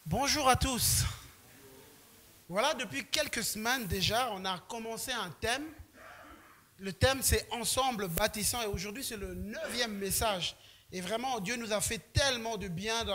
Bonjour à tous. Voilà, depuis quelques semaines déjà, on a commencé un thème. Le thème, c'est Ensemble bâtissant. Et aujourd'hui, c'est le 9e message. Et vraiment, Dieu nous a fait tellement de bien.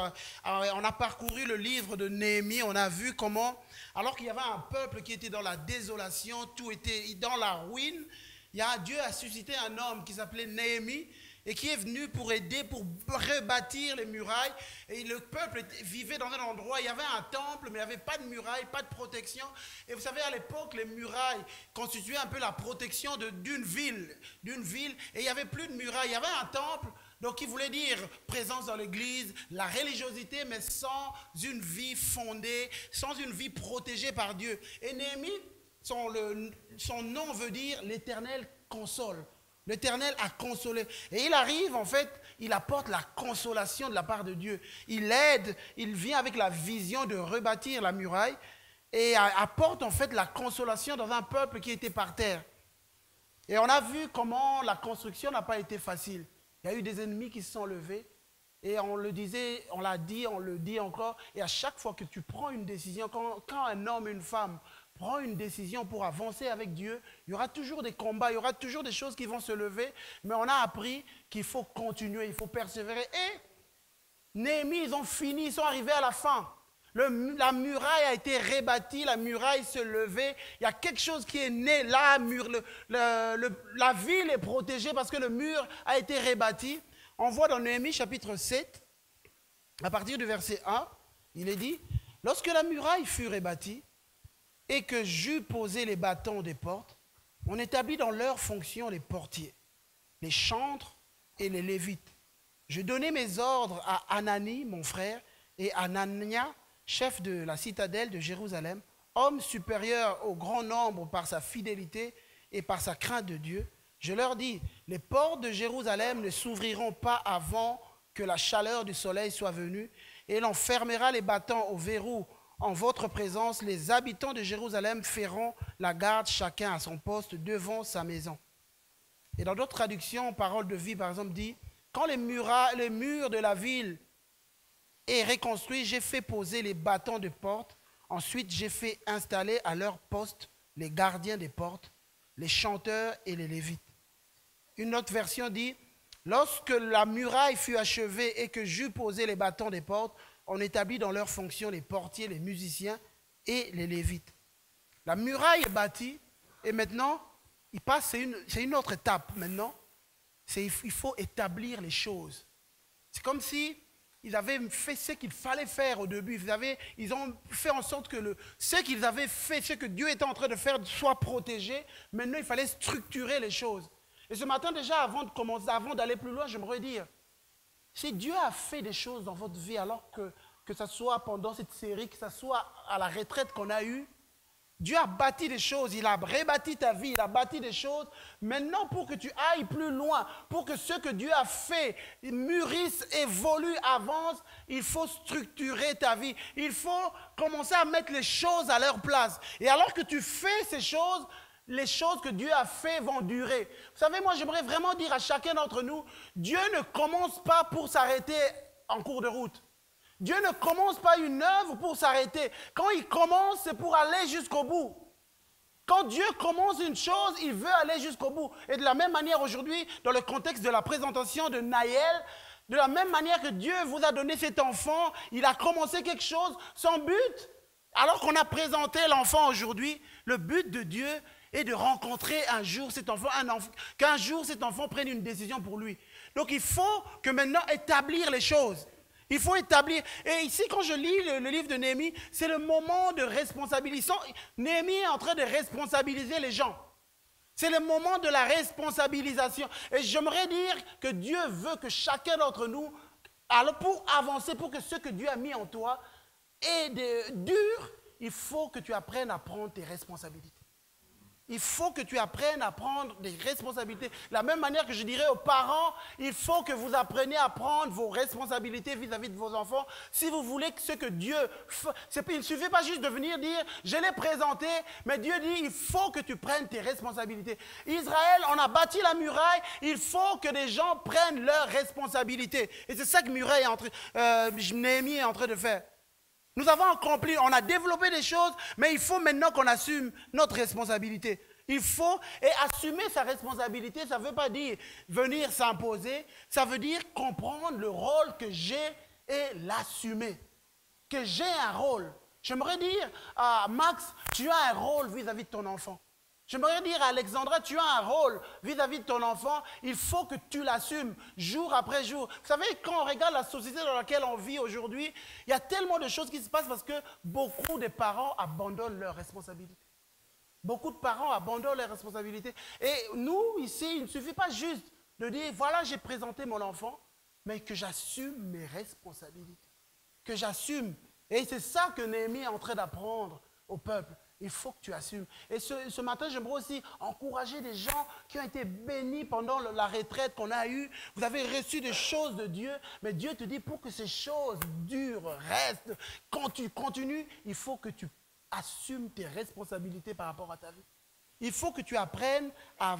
On a parcouru le livre de Néhémie. On a vu comment, alors qu'il y avait un peuple qui était dans la désolation, tout était dans la ruine, Dieu a suscité un homme qui s'appelait Néhémie et qui est venu pour aider, pour rebâtir les murailles. Et le peuple vivait dans un endroit, il y avait un temple, mais il n'y avait pas de murailles, pas de protection. Et vous savez, à l'époque, les murailles constituaient un peu la protection d'une ville. Et il n'y avait plus de murailles, il y avait un temple. Donc, il voulait dire présence dans l'église, la religiosité, mais sans une vie fondée, sans une vie protégée par Dieu. Et Néhémie, son nom veut dire l'Éternel console. L'Éternel a consolé. Et il arrive, en fait, il apporte la consolation de la part de Dieu. Il aide, il vient avec la vision de rebâtir la muraille et apporte en fait la consolation dans un peuple qui était par terre. Et on a vu comment la construction n'a pas été facile. Il y a eu des ennemis qui se sont levés. Et on le disait, on l'a dit, on le dit encore. Et à chaque fois que tu prends une décision, quand un homme, une femme prend une décision pour avancer avec Dieu, il y aura toujours des combats, il y aura toujours des choses qui vont se lever. Mais on a appris qu'il faut continuer, il faut persévérer. Et Néhémie, ils ont fini, ils sont arrivés à la fin. La muraille a été rebâtie, la muraille se levait. Il y a quelque chose qui est né là, la ville est protégée parce que le mur a été rebâti. On voit dans Néhémie chapitre 7, à partir du verset 1, il est dit, « Lorsque la muraille fut rebâtie et que j'eus posé les bâtons des portes, on établit dans leurs fonctions les portiers, les chantres et les lévites. Je donnai mes ordres à Hanani, mon frère, et à Anania, chef de la citadelle de Jérusalem, homme supérieur au grand nombre par sa fidélité et par sa crainte de Dieu. Je leur dis, les portes de Jérusalem ne s'ouvriront pas avant que la chaleur du soleil soit venue, et l'on fermera les bâtons au verrou en votre présence. Les habitants de Jérusalem feront la garde chacun à son poste devant sa maison. » Et dans d'autres traductions, Parole de vie, par exemple, dit, quand les murs de la ville est reconstruit, j'ai fait poser les bâtons de porte. Ensuite, j'ai fait installer à leur poste les gardiens des portes, les chanteurs et les lévites. Une autre version dit, lorsque la muraille fut achevée et que j'eus posé les bâtons des portes, on établit dans leurs fonctions les portiers, les musiciens et les lévites. La muraille est bâtie et maintenant, c'est une autre étape maintenant. Il faut établir les choses. C'est comme si ils avaient fait ce qu'il fallait faire au début. Ils ont fait en sorte que ce qu'ils avaient fait, ce que Dieu était en train de faire, soit protégé. Maintenant, il fallait structurer les choses. Et ce matin, déjà, avant d'aller plus loin, j'aimerais dire, si Dieu a fait des choses dans votre vie, alors que ce soit pendant cette série, que ce soit à la retraite qu'on a eue, Dieu a bâti des choses, il a rebâti ta vie, il a bâti des choses. Maintenant, pour que tu ailles plus loin, pour que ce que Dieu a fait mûrisse, évolue, avance, il faut structurer ta vie. Il faut commencer à mettre les choses à leur place. Et alors que tu fais ces choses, les choses que Dieu a fait vont durer. Vous savez, moi, j'aimerais vraiment dire à chacun d'entre nous, Dieu ne commence pas pour s'arrêter en cours de route. Dieu ne commence pas une œuvre pour s'arrêter. Quand il commence, c'est pour aller jusqu'au bout. Quand Dieu commence une chose, il veut aller jusqu'au bout. Et de la même manière aujourd'hui, dans le contexte de la présentation de Naël, de la même manière que Dieu vous a donné cet enfant, il a commencé quelque chose. Son but, alors qu'on a présenté l'enfant aujourd'hui, le but de Dieu est de rencontrer un jour cet enfant, qu'un jour cet enfant prenne une décision pour lui. Donc il faut que maintenant établir les choses. Il faut établir. Et ici, quand je lis le livre de Néhémie, c'est le moment de responsabilisation. Néhémie est en train de responsabiliser les gens. C'est le moment de la responsabilisation. Et j'aimerais dire que Dieu veut que chacun d'entre nous, alors pour avancer, pour que ce que Dieu a mis en toi est dur, il faut que tu apprennes à prendre tes responsabilités. Il faut que tu apprennes à prendre des responsabilités. De la même manière que je dirais aux parents, il faut que vous appreniez à prendre vos responsabilités vis-à-vis de vos enfants. Si vous voulez que ce que Dieu fait, il ne suffit pas juste de venir dire, je l'ai présenté, mais Dieu dit, il faut que tu prennes tes responsabilités. Israël, on a bâti la muraille, il faut que les gens prennent leurs responsabilités. Et c'est ça que Néhémie est en train de faire. Nous avons accompli, on a développé des choses, mais il faut maintenant qu'on assume notre responsabilité. Il faut, et assumer sa responsabilité, ça ne veut pas dire venir s'imposer, ça veut dire comprendre le rôle que j'ai et l'assumer. Que j'ai un rôle. J'aimerais dire à Max, tu as un rôle vis-à-vis de ton enfant. J'aimerais dire à Alexandra, tu as un rôle vis-à-vis de ton enfant. Il faut que tu l'assumes jour après jour. Vous savez, quand on regarde la société dans laquelle on vit aujourd'hui, il y a tellement de choses qui se passent parce que beaucoup de parents abandonnent leurs responsabilités. Beaucoup de parents abandonnent leurs responsabilités. Et nous, ici, il ne suffit pas juste de dire, voilà, j'ai présenté mon enfant, mais que j'assume mes responsabilités. Que j'assume. Et c'est ça que Néhémie est en train d'apprendre au peuple. Il faut que tu assumes. Et ce matin, j'aimerais aussi encourager des gens qui ont été bénis pendant la retraite qu'on a eue. Vous avez reçu des choses de Dieu, mais Dieu te dit, pour que ces choses durent, restent, quand tu continues, il faut que tu assumes tes responsabilités par rapport à ta vie. Il faut que tu apprennes à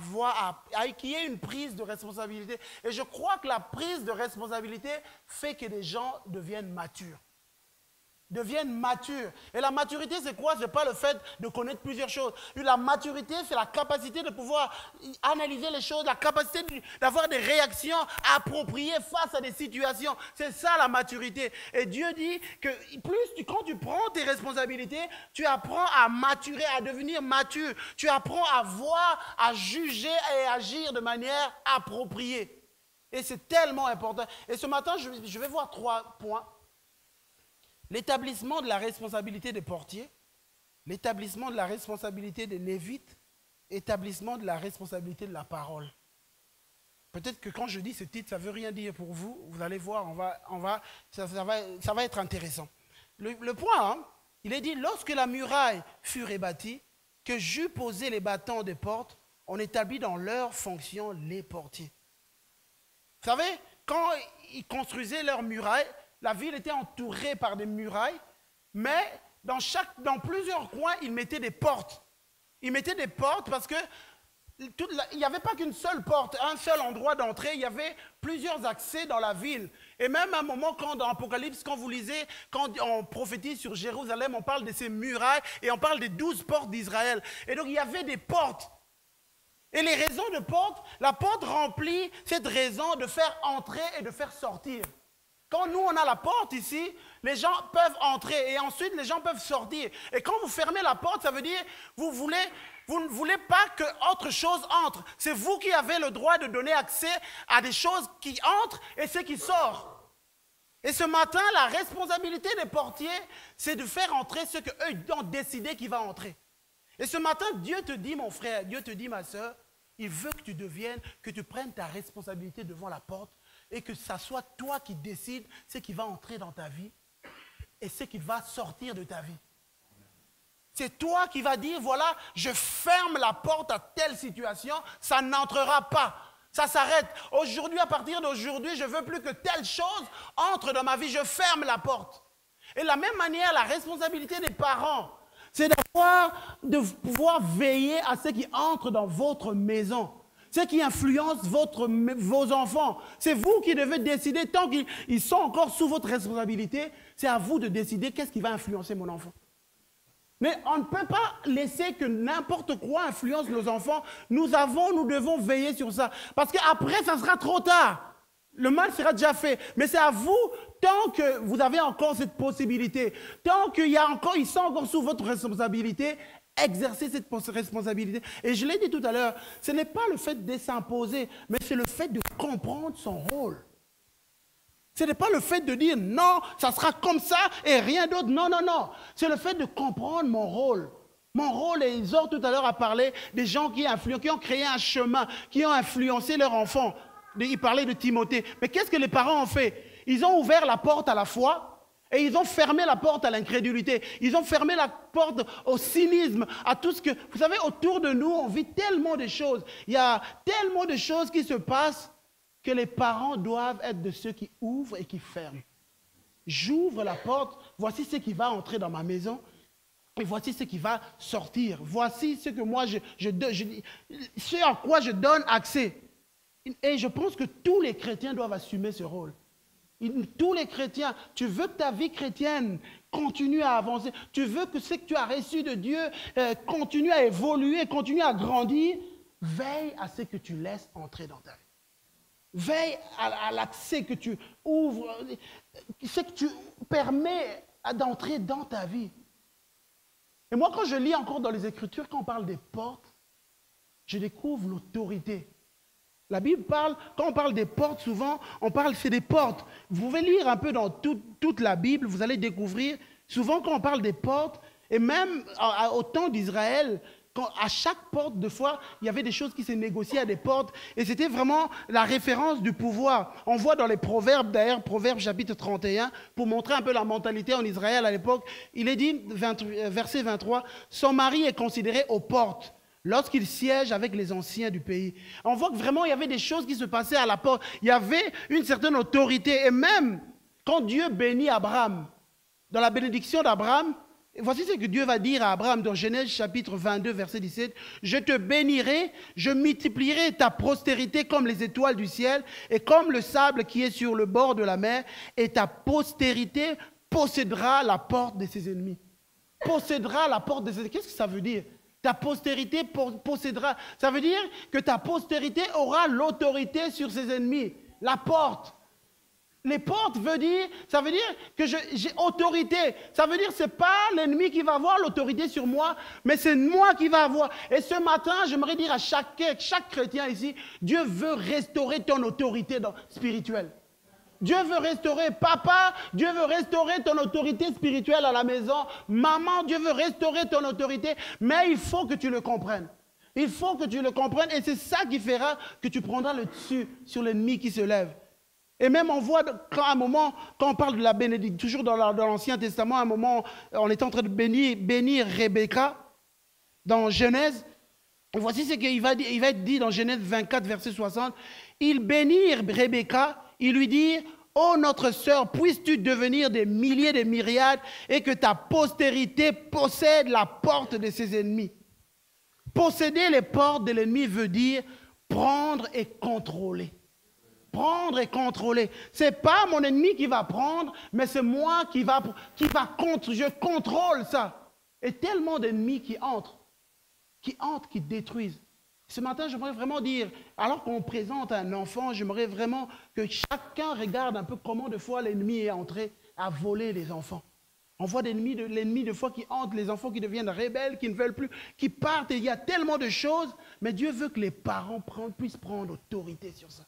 qu'il y ait une prise de responsabilité. Et je crois que la prise de responsabilité fait que les gens deviennent matures. Et la maturité, c'est quoi? Ce n'est pas le fait de connaître plusieurs choses. La maturité, c'est la capacité de pouvoir analyser les choses, la capacité d'avoir des réactions appropriées face à des situations. C'est ça la maturité. Et Dieu dit que quand tu prends tes responsabilités, tu apprends à maturer, à devenir mature. Tu apprends à voir, à juger et agir de manière appropriée. Et c'est tellement important. Et ce matin, je vais voir 3 points. L'établissement de la responsabilité des portiers, l'établissement de la responsabilité des lévites, l'établissement de la responsabilité de la parole. Peut-être que quand je dis ce titre, ça ne veut rien dire pour vous. Vous allez voir, ça va être intéressant. Le point, hein, il est dit, lorsque la muraille fut rebâtie, que j'eus posé les battants des portes, on établit dans leur fonction les portiers. Vous savez, quand ils construisaient leurs murailles, la ville était entourée par des murailles, mais dans plusieurs coins, ils mettaient des portes. Ils mettaient des portes parce que il n'y avait pas qu'une seule porte, un seul endroit d'entrée, il y avait plusieurs accès dans la ville. Et même à un moment, dans l'Apocalypse, quand vous lisez, quand on prophétise sur Jérusalem, on parle de ces murailles et on parle des 12 portes d'Israël. Et donc, il y avait des portes. Et les raisons de porte, la porte remplit cette raison de faire entrer et de faire sortir. Quand nous, on a la porte ici, les gens peuvent entrer et ensuite les gens peuvent sortir. Et quand vous fermez la porte, ça veut dire vous ne voulez pas que autre chose entre. C'est vous qui avez le droit de donner accès à des choses qui entrent et ce qui sort. Et ce matin, la responsabilité des portiers, c'est de faire entrer ce qu'eux ont décidé qui va entrer. Et ce matin, Dieu te dit, mon frère, Dieu te dit, ma soeur, il veut que tu prennes ta responsabilité devant la porte et que ce soit toi qui décides ce qui va entrer dans ta vie et ce qui va sortir de ta vie. C'est toi qui vas dire, voilà, je ferme la porte à telle situation, ça n'entrera pas. Ça s'arrête. Aujourd'hui, à partir d'aujourd'hui, je ne veux plus que telle chose entre dans ma vie, je ferme la porte. Et de la même manière, la responsabilité des parents, c'est de pouvoir veiller à ce qui entre dans votre maison. Ce qui influence vos enfants. C'est vous qui devez décider, tant qu'ils sont encore sous votre responsabilité, c'est à vous de décider qu'est-ce qui va influencer mon enfant. Mais on ne peut pas laisser que n'importe quoi influence nos enfants. Nous devons veiller sur ça. Parce qu'après, ça sera trop tard. Le mal sera déjà fait. Mais c'est à vous, tant que vous avez encore cette possibilité, tant qu'ils sont encore sous votre responsabilité, exercer cette responsabilité. Et je l'ai dit tout à l'heure, ce n'est pas le fait de s'imposer, mais c'est le fait de comprendre son rôle. Ce n'est pas le fait de dire non, ça sera comme ça et rien d'autre. Non, non, non. C'est le fait de comprendre mon rôle. Mon rôle, et Isor tout à l'heure a parlé des gens qui ont créé un chemin, qui ont influencé leurs enfants. Il parlait de Timothée. Mais qu'est-ce que les parents ont fait? Ils ont ouvert la porte à la foi. Et ils ont fermé la porte à l'incrédulité. Ils ont fermé la porte au cynisme, à tout ce que... Vous savez, autour de nous, on vit tellement de choses. Il y a tellement de choses qui se passent que les parents doivent être de ceux qui ouvrent et qui ferment. J'ouvre la porte, voici ce qui va entrer dans ma maison et voici ce qui va sortir. Voici ce que moi, ce à quoi je donne accès. Et je pense que tous les chrétiens doivent assumer ce rôle. Tous les chrétiens, tu veux que ta vie chrétienne continue à avancer, tu veux que ce que tu as reçu de Dieu continue à évoluer, continue à grandir, veille à ce que tu laisses entrer dans ta vie. Veille à l'accès que tu ouvres, ce que tu permets d'entrer dans ta vie. Et moi, quand je lis encore dans les Écritures, quand on parle des portes, je découvre l'autorité. La Bible parle, quand on parle des portes, souvent, on parle, c'est des portes. Vous pouvez lire un peu dans toute la Bible, vous allez découvrir, souvent quand on parle des portes, et même au temps d'Israël, à chaque porte, de fois, il y avait des choses qui se négociaient à des portes, et c'était vraiment la référence du pouvoir. On voit dans les Proverbes, d'ailleurs, Proverbes chapitre 31, pour montrer un peu la mentalité en Israël à l'époque, il est dit, verset 23, « Son mari est considéré aux portes, lorsqu'il siège avec les anciens du pays. » On voit que vraiment, il y avait des choses qui se passaient à la porte. Il y avait une certaine autorité. Et même quand Dieu bénit Abraham, dans la bénédiction d'Abraham, voici ce que Dieu va dire à Abraham dans Genèse chapitre 22, verset 17. « Je te bénirai, je multiplierai ta postérité comme les étoiles du ciel et comme le sable qui est sur le bord de la mer, et ta postérité possédera la porte de ses ennemis. » Possédera la porte de ses ennemis. Qu'est-ce que ça veut dire? Ta postérité possédera. Ça veut dire que ta postérité aura l'autorité sur ses ennemis. La porte. Les portes ça veut dire que j'ai autorité. Ça veut dire que ce n'est pas l'ennemi qui va avoir l'autorité sur moi, mais c'est moi qui va avoir. Et ce matin, j'aimerais dire à chaque chrétien ici, Dieu veut restaurer ton autorité spirituelle. Dieu veut restaurer, papa, Dieu veut restaurer ton autorité spirituelle à la maison. Maman, Dieu veut restaurer ton autorité, mais il faut que tu le comprennes. Il faut que tu le comprennes et c'est ça qui fera que tu prendras le dessus sur l'ennemi qui se lève. Et même on voit à un moment, quand on parle de la bénédiction, toujours dans l'Ancien Testament, à un moment, on est en train de bénir Rebecca dans Genèse. Et voici ce qu'il va être dit dans Genèse 24, verset 60. Il bénit Rebecca. Il lui dit, « Oh notre sœur, puisses-tu devenir des milliers de myriades et que ta postérité possède la porte de ses ennemis. » Posséder les portes de l'ennemi veut dire prendre et contrôler. Prendre et contrôler. Ce n'est pas mon ennemi qui va prendre, mais c'est moi qui va contre. Je contrôle ça. Et tellement d'ennemis qui entrent, qui détruisent. Ce matin, j'aimerais vraiment dire, alors qu'on présente un enfant, j'aimerais vraiment que chacun regarde un peu comment de fois l'ennemi est entré à voler les enfants. On voit l'ennemi de fois qui entre, les enfants qui deviennent rebelles, qui ne veulent plus, qui partent, et il y a tellement de choses, mais Dieu veut que les parents puissent prendre autorité sur ça,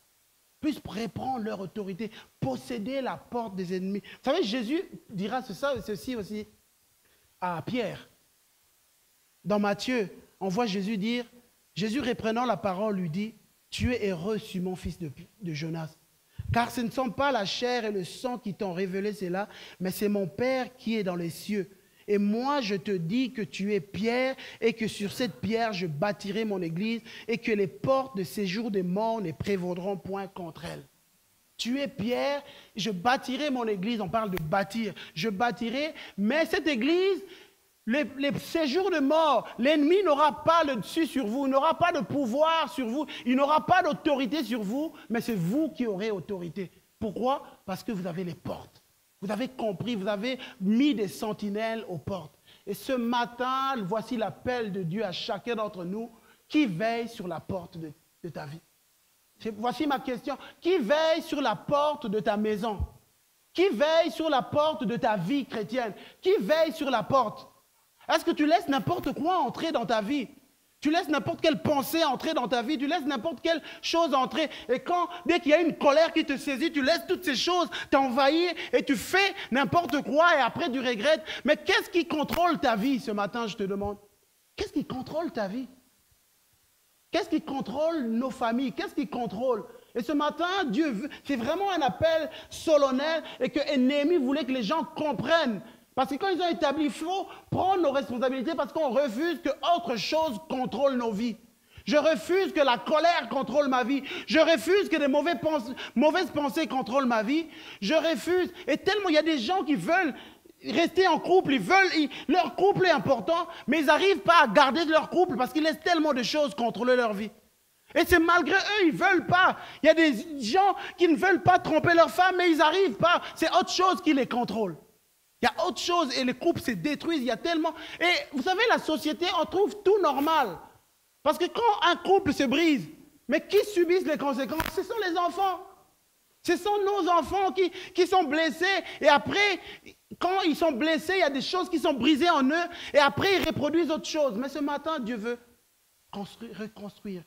puissent reprendre leur autorité, posséder la porte des ennemis. Vous savez, Jésus dira ceci aussi à Pierre. Dans Matthieu, on voit Jésus dire, Jésus reprenant la parole lui dit, « Tu es heureux, Simon, fils de Jonas, car ce ne sont pas la chair et le sang qui t'ont révélé cela, mais c'est mon Père qui est dans les cieux. Et moi, je te dis que tu es Pierre et que sur cette pierre, je bâtirai mon église et que les portes de séjour des morts ne prévaudront point contre elle. Tu es Pierre, je bâtirai mon église. » On parle de bâtir. Je bâtirai, mais cette église... Les séjours de mort, l'ennemi n'aura pas le dessus sur vous, il n'aura pas de pouvoir sur vous, il n'aura pas d'autorité sur vous, mais c'est vous qui aurez autorité. Pourquoi? Parce que vous avez les portes. Vous avez compris, vous avez mis des sentinelles aux portes. Et ce matin, voici l'appel de Dieu à chacun d'entre nous qui veille sur la porte de ta vie. Voici ma question. Qui veille sur la porte de ta maison? Qui veille sur la porte de ta vie chrétienne? Qui veille sur la porte? Est-ce que tu laisses n'importe quoi entrer dans ta vie? Tu laisses n'importe quelle pensée entrer dans ta vie, tu laisses n'importe quelle chose entrer. Et dès qu'il y a une colère qui te saisit, tu laisses toutes ces choses t'envahir et tu fais n'importe quoi et après tu regrettes. Mais qu'est-ce qui contrôle ta vie ce matin, je te demande? Qu'est-ce qui contrôle ta vie? Qu'est-ce qui contrôle nos familles? Qu'est-ce qui contrôle? Et ce matin, Dieu veut, c'est vraiment un appel solennel et que Néhémie voulait que les gens comprennent. Parce que quand ils ont établi, il faut prendre nos responsabilités parce qu'on refuse que autre chose contrôle nos vies. Je refuse que la colère contrôle ma vie. Je refuse que des mauvaises pensées contrôlent ma vie. Je refuse. Et tellement il y a des gens qui veulent rester en couple, leur couple est important, mais ils n'arrivent pas à garder leur couple parce qu'ils laissent tellement de choses contrôler leur vie. Et c'est malgré eux, ils ne veulent pas. Il y a des gens qui ne veulent pas tromper leur femme, mais ils n'arrivent pas. C'est autre chose qui les contrôle. Il y a autre chose et les couples se détruisent. Il y a tellement... Et vous savez, la société, on trouve tout normal. Parce que quand un couple se brise, mais qui subissent les conséquences? Ce sont les enfants. Ce sont nos enfants qui sont blessés. Et après, quand ils sont blessés, il y a des choses qui sont brisées en eux. Et après, ils reproduisent autre chose. Mais ce matin, Dieu veut reconstruire.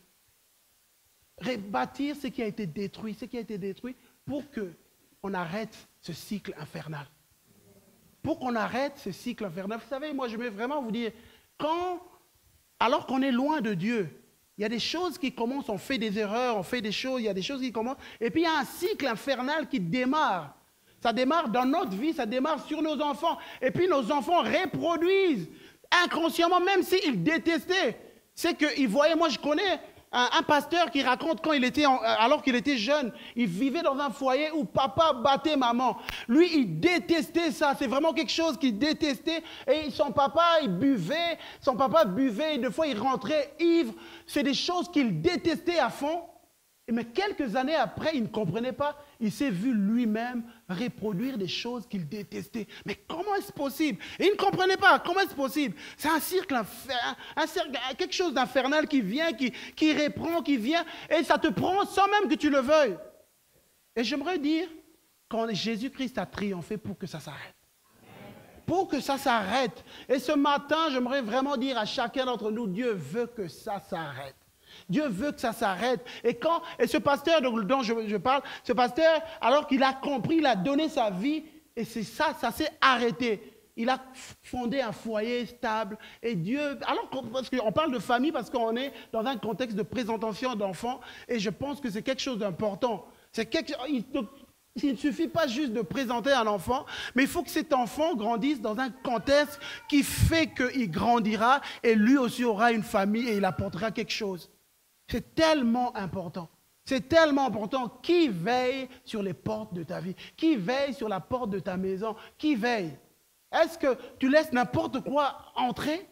Rebâtir ce qui a été détruit. Ce qui a été détruit pour qu'on arrête ce cycle infernal. Pour qu'on arrête ce cycle infernal. Vous savez, moi, je veux vraiment vous dire, alors qu'on est loin de Dieu, il y a des choses qui commencent, on fait des erreurs, on fait des choses, il y a des choses qui commencent, et puis il y a un cycle infernal qui démarre. Ça démarre dans notre vie, ça démarre sur nos enfants, et puis nos enfants reproduisent inconsciemment, même s'ils détestaient. C'est qu'ils voyaient, moi je connais un pasteur qui raconte quand alors qu'il était jeune, il vivait dans un foyer où papa battait maman. Lui, il détestait ça. C'est vraiment quelque chose qu'il détestait. Et son papa, il buvait. Son papa buvait. Et des fois, il rentrait ivre. C'est des choses qu'il détestait à fond. Mais quelques années après, il ne comprenait pas. Il s'est vu lui-même reproduire des choses qu'il détestait. Mais comment est-ce possible? Et il ne comprenait pas. Comment est-ce possible? C'est un cercle, quelque chose d'infernal qui vient, qui reprend, qui vient. Et ça te prend sans même que tu le veuilles. Et j'aimerais dire, quand Jésus-Christ a triomphé pour que ça s'arrête. Pour que ça s'arrête. Et ce matin, j'aimerais vraiment dire à chacun d'entre nous, Dieu veut que ça s'arrête. Dieu veut que ça s'arrête. Et ce pasteur dont je parle, ce pasteur, alors qu'il a compris, il a donné sa vie, et c'est ça s'est arrêté. Il a fondé un foyer stable. Et Dieu, parce qu'on parle de famille, parce qu'on est dans un contexte de présentation d'enfants, et je pense que c'est quelque chose d'important. Il ne suffit pas juste de présenter un enfant, mais il faut que cet enfant grandisse dans un contexte qui fait qu'il grandira, et lui aussi aura une famille, et il apportera quelque chose. C'est tellement important. C'est tellement important. Qui veille sur les portes de ta vie? Qui veille sur la porte de ta maison? Qui veille? Est-ce que tu laisses n'importe quoi entrer?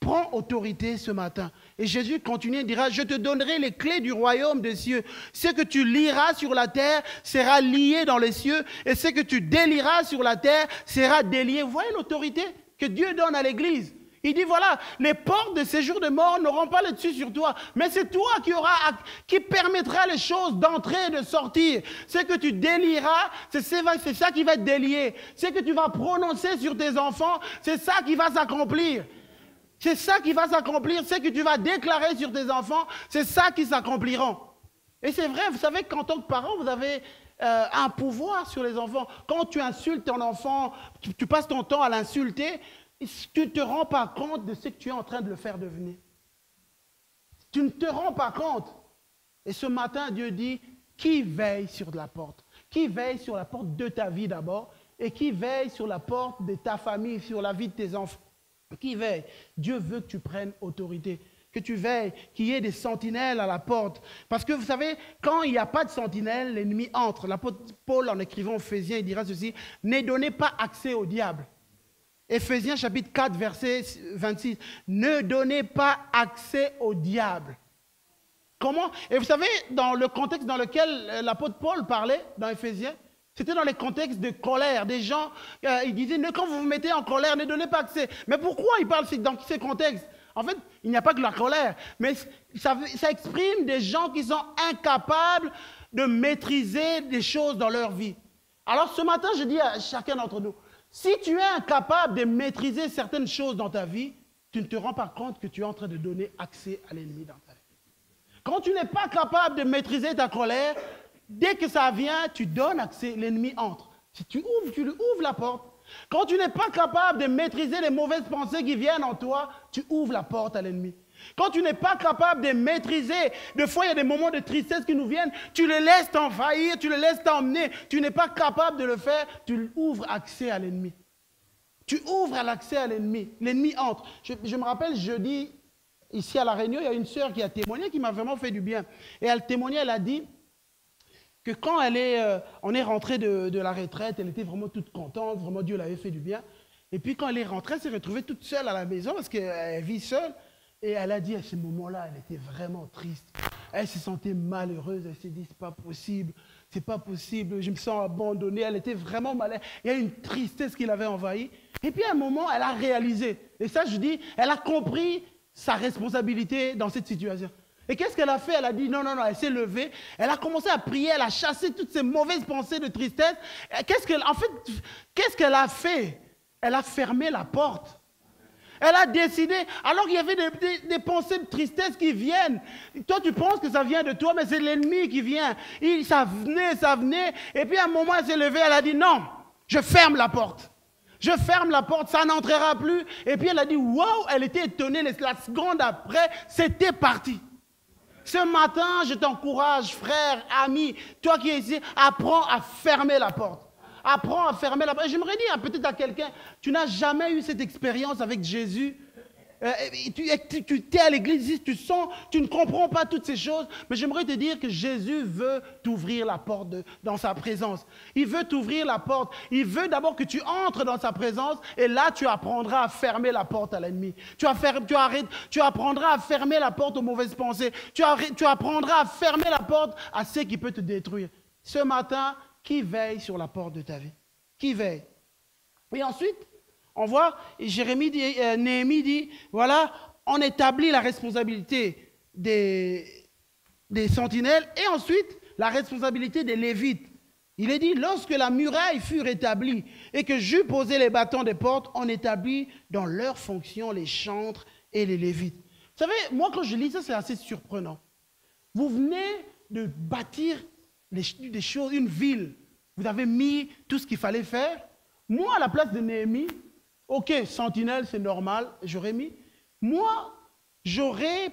Prends autorité ce matin. Et Jésus continue et dira, je te donnerai les clés du royaume des cieux. Ce que tu lieras sur la terre sera lié dans les cieux. Et ce que tu délieras sur la terre sera délié. Vous voyez l'autorité que Dieu donne à l'Église? Il dit, voilà, les portes de séjour de mort n'auront pas le dessus sur toi, mais c'est toi qui permettra les choses d'entrer et de sortir. Ce que tu délieras, c'est ça qui va être délié. Ce que tu vas prononcer sur tes enfants, c'est ça qui va s'accomplir. C'est ça qui va s'accomplir. Ce que tu vas déclarer sur tes enfants, c'est ça qui s'accompliront. Et c'est vrai, vous savez qu'en tant que parent, vous avez un pouvoir sur les enfants. Quand tu insultes ton enfant, tu passes ton temps à l'insulter, tu ne te rends pas compte de ce que tu es en train de le faire devenir. Tu ne te rends pas compte. Et ce matin, Dieu dit, qui veille sur la porte? Qui veille sur la porte de ta vie d'abord? Et qui veille sur la porte de ta famille, sur la vie de tes enfants? Qui veille? Dieu veut que tu prennes autorité, que tu veilles, qu'il y ait des sentinelles à la porte. Parce que vous savez, quand il n'y a pas de sentinelle, l'ennemi entre. L'apôtre Paul, en écrivant Éphésiens, il dira ceci, « Ne donnez pas accès au diable ». Éphésiens chapitre 4, verset 26. Ne donnez pas accès au diable. Comment? Et vous savez, dans le contexte dans lequel l'apôtre Paul parlait, dans Éphésiens, c'était dans les contextes de colère. Des gens, ils disaient, quand vous vous mettez en colère, ne donnez pas accès. Mais pourquoi il parle dans ces contextes? En fait, il n'y a pas que la colère, mais ça exprime des gens qui sont incapables de maîtriser des choses dans leur vie. Alors ce matin, je dis à chacun d'entre nous, si tu es incapable de maîtriser certaines choses dans ta vie, tu ne te rends pas compte que tu es en train de donner accès à l'ennemi dans ta vie. Quand tu n'es pas capable de maîtriser ta colère, dès que ça vient, tu donnes accès, l'ennemi entre. Si tu lui ouvres la porte. Quand tu n'es pas capable de maîtriser les mauvaises pensées qui viennent en toi, tu ouvres la porte à l'ennemi. Quand tu n'es pas capable de maîtriser, des fois il y a des moments de tristesse qui nous viennent, tu les laisses t'envahir, tu les laisses t'emmener, tu n'es pas capable de le faire, tu ouvres accès à l'ennemi. Tu ouvres l'accès à l'ennemi, l'ennemi entre. Je me rappelle jeudi, ici à La Réunion, il y a une sœur qui a témoigné, qui m'a vraiment fait du bien. Et elle témoignait, elle a dit que quand on est rentré de la retraite, elle était vraiment toute contente, vraiment Dieu l'avait fait du bien. Et puis quand elle est rentrée, elle s'est retrouvée toute seule à la maison parce qu'elle vit seule. Et elle a dit à ce moment-là, elle était vraiment triste. Elle se sentait malheureuse. Elle s'est dit, c'est pas possible. C'est pas possible. Je me sens abandonnée. Elle était vraiment malheureuse. Il y a une tristesse qui l'avait envahie. Et puis à un moment, elle a réalisé. Et ça, je dis, elle a compris sa responsabilité dans cette situation. Et qu'est-ce qu'elle a fait? Elle a dit non, non, non. Elle s'est levée. Elle a commencé à prier. Elle a chassé toutes ces mauvaises pensées de tristesse. Qu'est-ce qu'elle a fait? Elle a fermé la porte. Elle a décidé, alors qu'il y avait des pensées de tristesse qui viennent. Toi, tu penses que ça vient de toi, mais c'est l'ennemi qui vient. Ça venait. Et puis à un moment, elle s'est levée, elle a dit non, je ferme la porte. Je ferme la porte, ça n'entrera plus. Et puis elle a dit waouh, elle était étonnée. La seconde après, c'était parti. Ce matin, je t'encourage, frère, ami, toi qui es ici, apprends à fermer la porte. Apprends à fermer la porte. J'aimerais dire peut-être à quelqu'un, tu n'as jamais eu cette expérience avec Jésus. Tu es à l'église, tu ne comprends pas toutes ces choses, mais j'aimerais te dire que Jésus veut t'ouvrir la porte dans sa présence. Il veut t'ouvrir la porte. Il veut d'abord que tu entres dans sa présence et là, tu apprendras à fermer la porte à l'ennemi. Tu apprendras à fermer la porte aux mauvaises pensées. Tu apprendras à fermer la porte à ce qui peut te détruire. Ce matin, qui veille sur la porte de ta vie? Qui veille? Et ensuite, on voit, Néhémie dit, voilà, on établit la responsabilité des sentinelles et ensuite la responsabilité des Lévites. Il est dit, lorsque la muraille fut rétablie et que j'eus posé les bâtons des portes, on établit dans leurs fonctions les chantres et les Lévites. Vous savez, moi quand je lis ça, c'est assez surprenant. Vous venez de bâtir des choses, une ville. Vous avez mis tout ce qu'il fallait faire. Moi, à la place de Néhémie, ok, sentinelle, c'est normal, j'aurais mis. Moi, j'aurais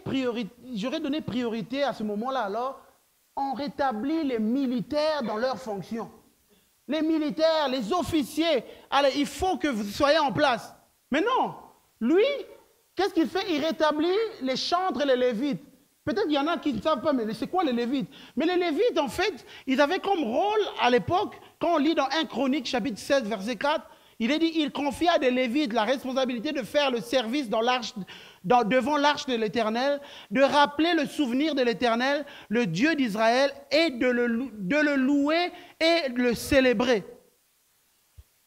donné priorité à ce moment-là. Alors, on rétablit les militaires dans leurs fonctions. Les militaires, les officiers, allez, il faut que vous soyez en place. Mais non, lui, qu'est-ce qu'il fait? Il rétablit les chantres et les lévites. Peut-être qu'il y en a qui ne savent pas, mais c'est quoi les Lévites? Mais les Lévites, en fait, ils avaient comme rôle à l'époque, quand on lit dans 1 Chronique, chapitre 16, verset 4, il est dit, il confia à des Lévites la responsabilité de faire le service devant l'arche de l'Éternel, de rappeler le souvenir de l'Éternel, le Dieu d'Israël, et de le louer et de le célébrer.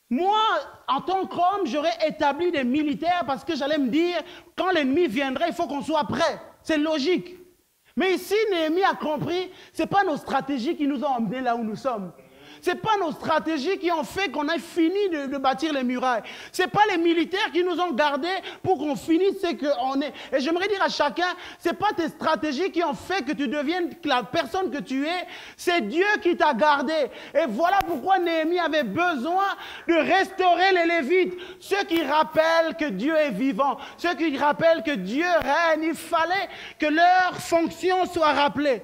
Moi, en tant qu'homme, j'aurais établi des militaires parce que j'allais me dire, quand l'ennemi viendrait, il faut qu'on soit prêt. C'est logique. Mais ici, Néhémie a compris, ce n'est pas nos stratégies qui nous ont emmenés là où nous sommes. Ce n'est pas nos stratégies qui ont fait qu'on ait fini de bâtir les murailles. Ce n'est pas les militaires qui nous ont gardés pour qu'on finisse ce qu'on est. Et j'aimerais dire à chacun, ce n'est pas tes stratégies qui ont fait que tu deviennes la personne que tu es. C'est Dieu qui t'a gardé. Et voilà pourquoi Néhémie avait besoin de restaurer les Lévites. Ceux qui rappellent que Dieu est vivant. Ceux qui rappellent que Dieu règne. Il fallait que leur fonction soit rappelée.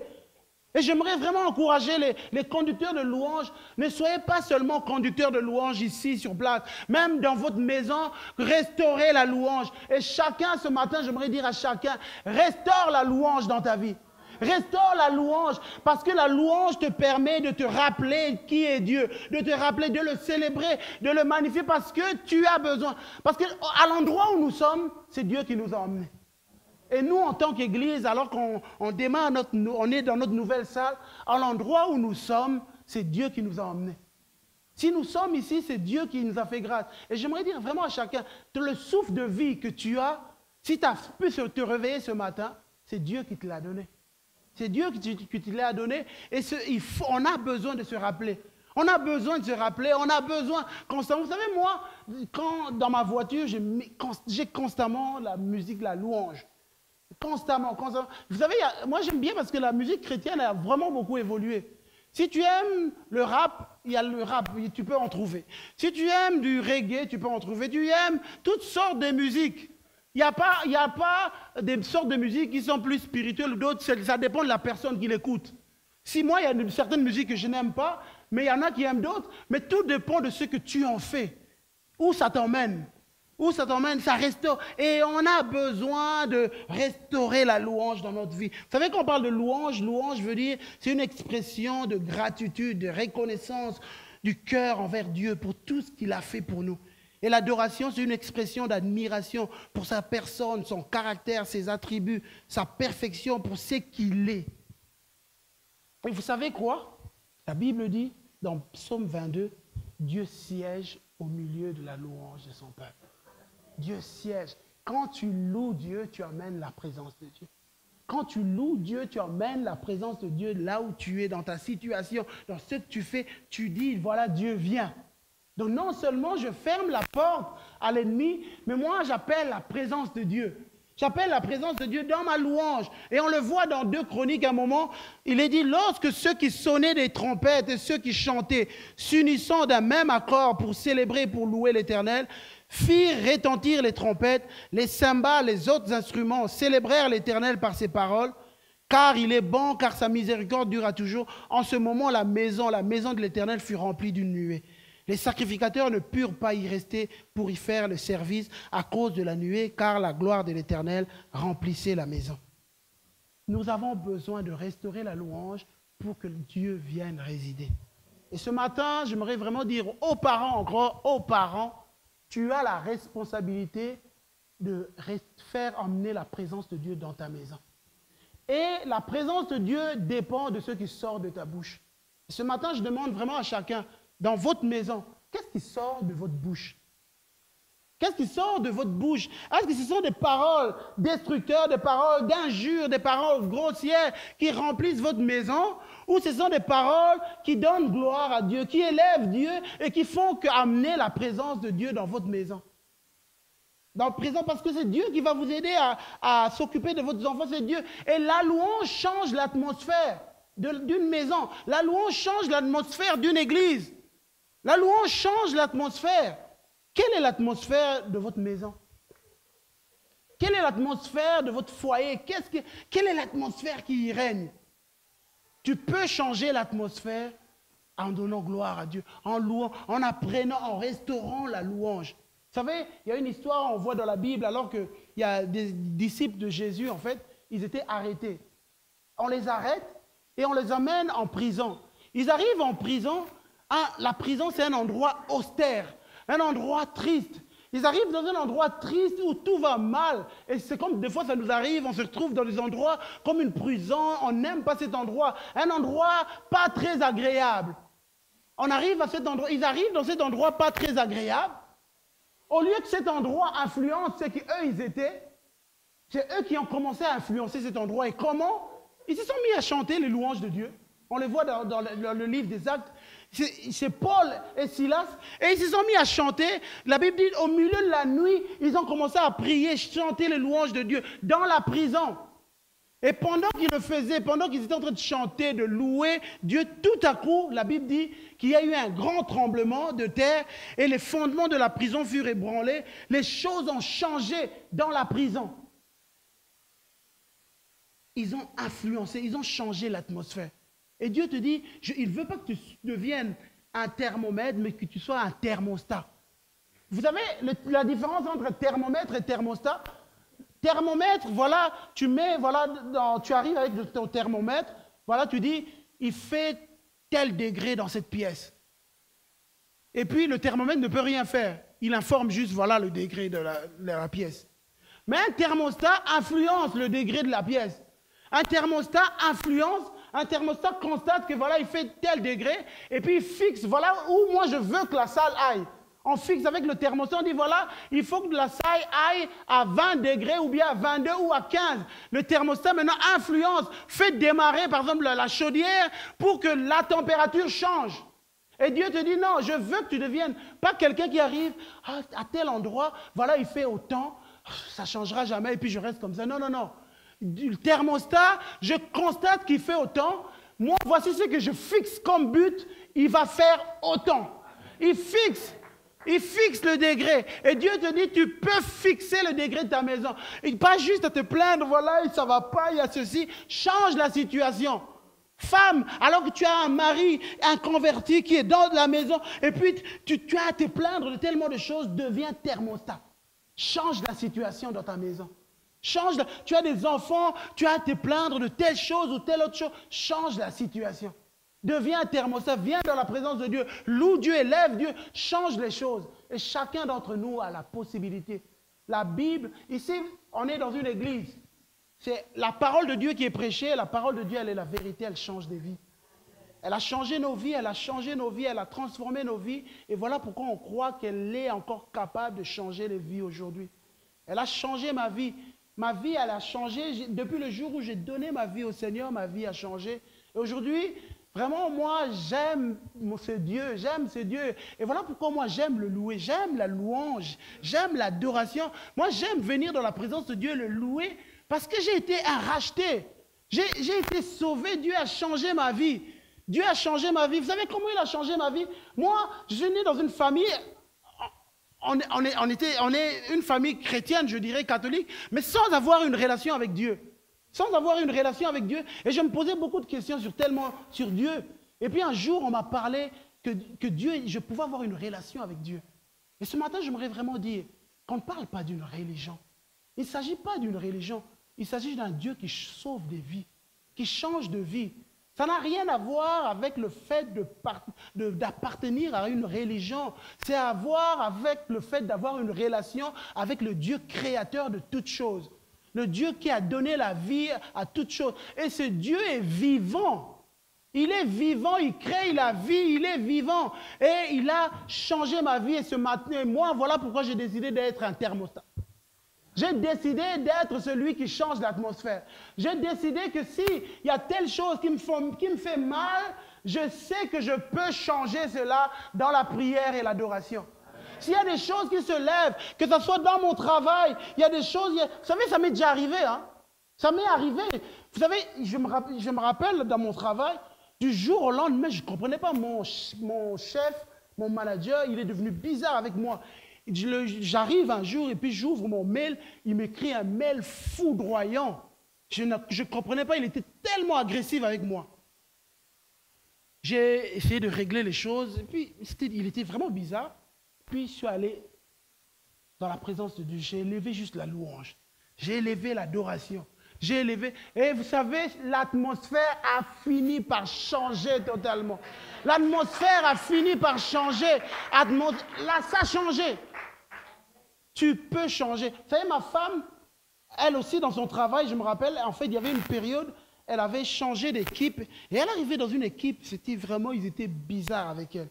Et j'aimerais vraiment encourager les conducteurs de louanges. Ne soyez pas seulement conducteurs de louanges ici sur place. Même dans votre maison, restaurez la louange. Et chacun, ce matin, j'aimerais dire à chacun, restaure la louange dans ta vie. Restaure la louange, parce que la louange te permet de te rappeler qui est Dieu, de te rappeler, de le célébrer, de le magnifier, parce que tu as besoin. Parce qu'à l'endroit où nous sommes, c'est Dieu qui nous a emmenés. Et nous, en tant qu'Église, alors qu'on démarre, on est dans notre nouvelle salle, à l'endroit où nous sommes, c'est Dieu qui nous a emmenés. Si nous sommes ici, c'est Dieu qui nous a fait grâce. Et j'aimerais dire vraiment à chacun, le souffle de vie que tu as, si tu as pu te réveiller ce matin, c'est Dieu qui te l'a donné. C'est Dieu qui te l'a donné. Et on a besoin de se rappeler. On a besoin de se rappeler, on a besoin constamment. Vous savez, moi, quand dans ma voiture, j'ai constamment la musique, la louange. Constamment. Vous savez, moi j'aime bien parce que la musique chrétienne a vraiment beaucoup évolué. Si tu aimes le rap, il y a le rap, tu peux en trouver. Si tu aimes du reggae, tu peux en trouver. Tu aimes toutes sortes de musiques. Il n'y a pas des sortes de musiques qui sont plus spirituelles ou d'autres, ça dépend de la personne qui l'écoute. Si moi, il y a certaines musiques que je n'aime pas, mais il y en a qui aiment d'autres, mais tout dépend de ce que tu en fais. Où ça t'emmène. Où ça t'emmène, ça restaure. Et on a besoin de restaurer la louange dans notre vie. Vous savez, quand on parle de louange, louange veut dire, c'est une expression de gratitude, de reconnaissance du cœur envers Dieu pour tout ce qu'il a fait pour nous. Et l'adoration, c'est une expression d'admiration pour sa personne, son caractère, ses attributs, sa perfection, pour ce qu'il est. Et vous savez quoi? La Bible dit, dans Psaume 22, Dieu siège au milieu de la louange de son peuple. Dieu siège. Quand tu loues Dieu, tu amènes la présence de Dieu. Quand tu loues Dieu, tu amènes la présence de Dieu là où tu es, dans ta situation, dans ce que tu fais. Tu dis, voilà, Dieu vient. Donc non seulement je ferme la porte à l'ennemi, mais moi j'appelle la présence de Dieu. J'appelle la présence de Dieu dans ma louange. Et on le voit dans 2 Chroniques, à un moment, il est dit, lorsque ceux qui sonnaient des trompettes et ceux qui chantaient, s'unissant d'un même accord pour célébrer, pour louer l'Éternel, firent retentir les trompettes, les cymbales, les autres instruments, célébrèrent l'Éternel par ses paroles, car il est bon, car sa miséricorde durera toujours. En ce moment, la maison de l'Éternel fut remplie d'une nuée. Les sacrificateurs ne purent pas y rester pour y faire le service à cause de la nuée, car la gloire de l'Éternel remplissait la maison. Nous avons besoin de restaurer la louange pour que Dieu vienne résider. Et ce matin, j'aimerais vraiment dire aux parents, encore aux parents, tu as la responsabilité de faire emmener la présence de Dieu dans ta maison. Et la présence de Dieu dépend de ce qui sort de ta bouche. Et ce matin, je demande vraiment à chacun, dans votre maison, qu'est-ce qui sort de votre bouche? Qu'est-ce qui sort de votre bouche? Est-ce que ce sont des paroles destructeurs, des paroles d'injures, des paroles grossières qui remplissent votre maison? Ou ce sont des paroles qui donnent gloire à Dieu, qui élèvent Dieu et qui font amener la présence de Dieu dans votre maison? Dans le présent, parce que c'est Dieu qui va vous aider à s'occuper de votre enfants, c'est Dieu. Et la louange change l'atmosphère d'une maison. La louange change l'atmosphère d'une église. La louange change l'atmosphère. Quelle est l'atmosphère de votre maison? Quelle est l'atmosphère de votre foyer? Quelle est l'atmosphère qui y règne? Tu peux changer l'atmosphère en donnant gloire à Dieu, en louant, en apprenant, en restaurant la louange. Vous savez, il y a une histoire, on voit dans la Bible, alors qu'il y a des disciples de Jésus, en fait, ils étaient arrêtés. On les arrête et on les emmène en prison. Ils arrivent en prison. La prison, c'est un endroit austère, un endroit triste. Ils arrivent dans un endroit triste où tout va mal. Et c'est comme des fois ça nous arrive, on se retrouve dans des endroits comme une prison, on n'aime pas cet endroit. Un endroit pas très agréable. On arrive à cet endroit, ils arrivent dans cet endroit pas très agréable. Au lieu que cet endroit influence ce qu'eux ils étaient, c'est eux qui ont commencé à influencer cet endroit. Et comment? Ils se sont mis à chanter les louanges de Dieu. On les voit dans le livre des Actes. C'est Paul et Silas. Et ils se sont mis à chanter. La Bible dit, au milieu de la nuit, ils ont commencé à prier, chanter les louanges de Dieu dans la prison. Et pendant qu'ils le faisaient, pendant qu'ils étaient en train de chanter, de louer Dieu, tout à coup, la Bible dit qu'il y a eu un grand tremblement de terre et les fondements de la prison furent ébranlés. Les choses ont changé dans la prison. Ils ont influencé, ils ont changé l'atmosphère. Et Dieu te dit, il ne veut pas que tu deviennes un thermomètre, mais que tu sois un thermostat. Vous savez la différence entre thermomètre et thermostat? Thermomètre, voilà, tu arrives avec ton thermomètre, voilà, tu dis, il fait tel degré dans cette pièce. Et puis, le thermomètre ne peut rien faire. Il informe juste, voilà, le degré de la pièce. Mais un thermostat influence le degré de la pièce. Un thermostat constate que voilà, il fait tel degré, et puis il fixe, voilà où moi je veux que la salle aille. On fixe avec le thermostat, on dit voilà, il faut que la salle aille à 20 degrés, ou bien à 22 ou à 15. Le thermostat maintenant influence, fait démarrer par exemple la chaudière pour que la température change. Et Dieu te dit non, je veux que tu deviennes pas quelqu'un qui arrive à tel endroit, voilà, il fait autant, ça ne changera jamais, et puis je reste comme ça. Non, non, non. Du thermostat, je constate qu'il fait autant. Moi, voici ce que je fixe comme but. Il va faire autant. Il fixe le degré. Et Dieu te dit, tu peux fixer le degré de ta maison. Et pas juste à te plaindre, voilà, ça ne va pas, il y a ceci. Change la situation. Femme, alors que tu as un mari, un converti qui est dans la maison, et puis tu as à te plaindre de tellement de choses, deviens thermostat. Change la situation dans ta maison. Tu as des enfants, tu as à te plaindre de telle chose ou telle autre chose. Change la situation. Deviens un thermostat, viens dans la présence de Dieu. Loue Dieu, élève Dieu, change les choses. Et chacun d'entre nous a la possibilité. La Bible, ici, on est dans une église. C'est la parole de Dieu qui est prêchée. La parole de Dieu, elle est la vérité, elle change des vies. Elle a changé nos vies, elle a changé nos vies, elle a transformé nos vies. Et voilà pourquoi on croit qu'elle est encore capable de changer les vies aujourd'hui. Elle a changé ma vie. Ma vie, elle a changé. Depuis le jour où j'ai donné ma vie au Seigneur, ma vie a changé. Et aujourd'hui, vraiment, moi, j'aime ce Dieu, j'aime ce Dieu. Et voilà pourquoi moi, j'aime le louer, j'aime la louange, j'aime l'adoration. Moi, j'aime venir dans la présence de Dieu, le louer, parce que j'ai été racheté. J'ai été sauvé, Dieu a changé ma vie. Dieu a changé ma vie. Vous savez comment il a changé ma vie? Moi, je suis né dans une famille... On est une famille chrétienne, je dirais, catholique, mais sans avoir une relation avec Dieu. Sans avoir une relation avec Dieu. Et je me posais beaucoup de questions sur Dieu. Et puis un jour, on m'a parlé que Dieu, je pouvais avoir une relation avec Dieu. Et ce matin, j'aimerais vraiment dire qu'on ne parle pas d'une religion. Il ne s'agit pas d'une religion. Il s'agit d'un Dieu qui sauve des vies, qui change de vie. Ça n'a rien à voir avec le fait d'appartenir à une religion. C'est à voir avec le fait d'avoir une relation avec le Dieu créateur de toutes choses. Le Dieu qui a donné la vie à toutes choses. Et ce Dieu est vivant. Il est vivant, il crée la vie, il est vivant. Et il a changé ma vie. Et ce matin, moi, voilà pourquoi j'ai décidé d'être un thermostat. J'ai décidé d'être celui qui change l'atmosphère. J'ai décidé que s'il y a telle chose qui me fait mal, je sais que je peux changer cela dans la prière et l'adoration. S'il y a des choses qui se lèvent, que ce soit dans mon travail, il y a des choses... Vous savez, ça m'est déjà arrivé. Hein? Ça m'est arrivé. Vous savez, je me rappelle dans mon travail, du jour au lendemain, je ne comprenais pas. Mon chef, mon manager, il est devenu bizarre avec moi. J'arrive un jour et puis j'ouvre mon mail, il m'écrit un mail foudroyant. Je ne comprenais pas, il était tellement agressif avec moi. J'ai essayé de régler les choses, et puis il était vraiment bizarre. Puis je suis allé dans la présence de Dieu, j'ai élevé juste la louange, j'ai élevé l'adoration, j'ai élevé... Et vous savez, l'atmosphère a fini par changer totalement. L'atmosphère a fini par changer. Là, ça a changé. Tu peux changer. Vous savez, ma femme, elle aussi, dans son travail, je me rappelle, en fait, il y avait une période, elle avait changé d'équipe. Et elle arrivait dans une équipe, c'était vraiment, ils étaient bizarres avec elle.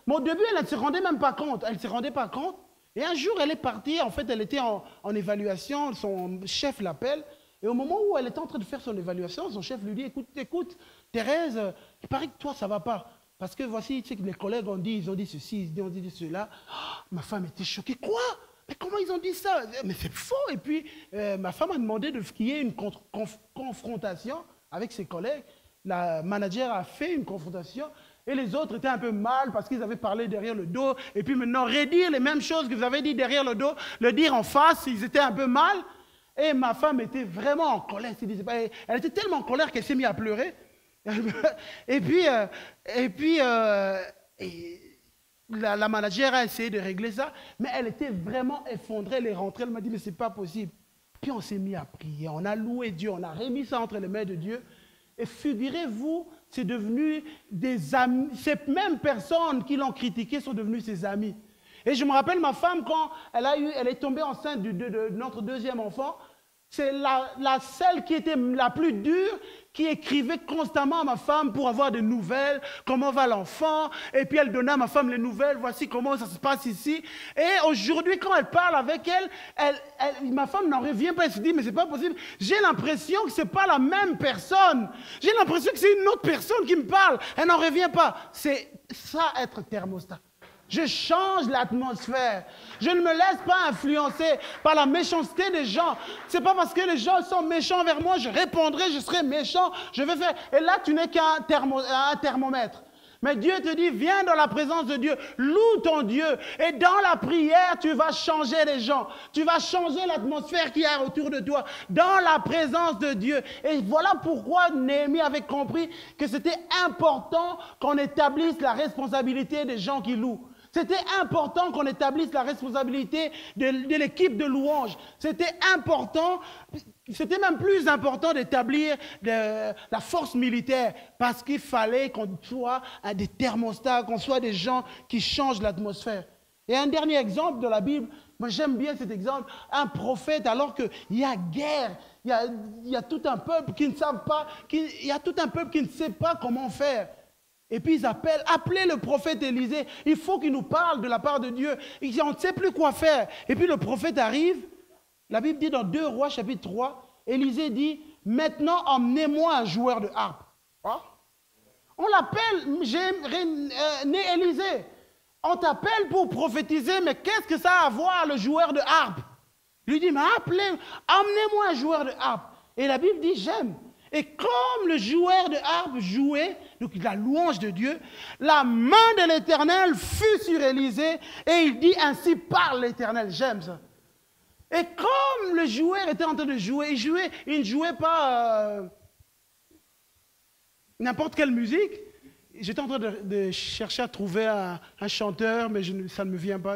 Mais au début, elle ne se rendait même pas compte. Elle ne se rendait pas compte. Et un jour, elle est partie, en fait, elle était en évaluation, son chef l'appelle. Et au moment où elle était en train de faire son évaluation, son chef lui dit, écoute, Thérèse, il paraît que toi, ça ne va pas. Parce que voici, tu sais que les collègues ont dit, ils ont dit ceci, ils ont dit cela. Oh, ma femme était choquée. Quoi? Mais comment ils ont dit ça? Mais c'est faux. Et puis, ma femme a demandé qu'il y ait une confrontation avec ses collègues. La manager a fait une confrontation. Et les autres étaient un peu mal parce qu'ils avaient parlé derrière le dos. Et puis maintenant, redire les mêmes choses que vous avez dit derrière le dos, le dire en face, ils étaient un peu mal. Et ma femme était vraiment en colère. Elle était tellement en colère qu'elle s'est mise à pleurer. Et puis la manager a essayé de régler ça, mais elle était vraiment effondrée, elle est rentrée, elle m'a dit, mais c'est pas possible. Puis on s'est mis à prier, on a loué Dieu, on a remis ça entre les mains de Dieu, et figurez-vous, c'est devenu des amis, ces mêmes personnes qui l'ont critiqué sont devenues ses amis. Et je me rappelle ma femme, quand elle est tombée enceinte de notre deuxième enfant, c'est celle qui était la plus dure, qui écrivait constamment à ma femme pour avoir des nouvelles, comment va l'enfant, et puis elle donnait à ma femme les nouvelles, voici comment ça se passe ici. Et aujourd'hui, quand elle parle avec elle, ma femme n'en revient pas, elle se dit, mais c'est pas possible, j'ai l'impression que c'est pas la même personne, j'ai l'impression que c'est une autre personne qui me parle, elle n'en revient pas. C'est ça être thermostat. Je change l'atmosphère. Je ne me laisse pas influencer par la méchanceté des gens. Ce n'est pas parce que les gens sont méchants vers moi, je répondrai, je serai méchant, je vais faire... Et là, tu n'es qu'un thermomètre. Mais Dieu te dit, viens dans la présence de Dieu, loue ton Dieu. Et dans la prière, tu vas changer les gens. Tu vas changer l'atmosphère qu'il y a autour de toi. Dans la présence de Dieu. Et voilà pourquoi Néhémie avait compris que c'était important qu'on établisse la responsabilité des gens qui louent. C'était important qu'on établisse la responsabilité de l'équipe de louange. C'était important, c'était même plus important d'établir la force militaire parce qu'il fallait qu'on soit des thermostats, qu'on soit des gens qui changent l'atmosphère. Et un dernier exemple de la Bible, moi j'aime bien cet exemple, un prophète alors qu'il y a guerre, il y a tout un peuple qui ne savent pas, il y a tout un peuple qui ne sait pas comment faire. Et puis ils appelez le prophète Élisée, il faut qu'il nous parle de la part de Dieu. Il dit, on ne sait plus quoi faire. Et puis le prophète arrive, la Bible dit dans 2 Rois chapitre 3, Élisée dit, maintenant emmenez-moi un joueur de harpe. Hein? On l'appelle, né Élisée. On t'appelle pour prophétiser, mais qu'est-ce que ça a à voir le joueur de harpe? Il lui dit, mais emmenez-moi un joueur de harpe. Et la Bible dit, j'aime. Et comme le joueur de harpe jouait, donc la louange de Dieu, la main de l'Éternel fut sur Élisée, et il dit, ainsi parle l'Éternel. J'aime ça. Et comme le joueur était en train de jouer, il ne jouait pas n'importe quelle musique. J'étais en train de chercher à trouver un chanteur, mais ça ne me vient pas.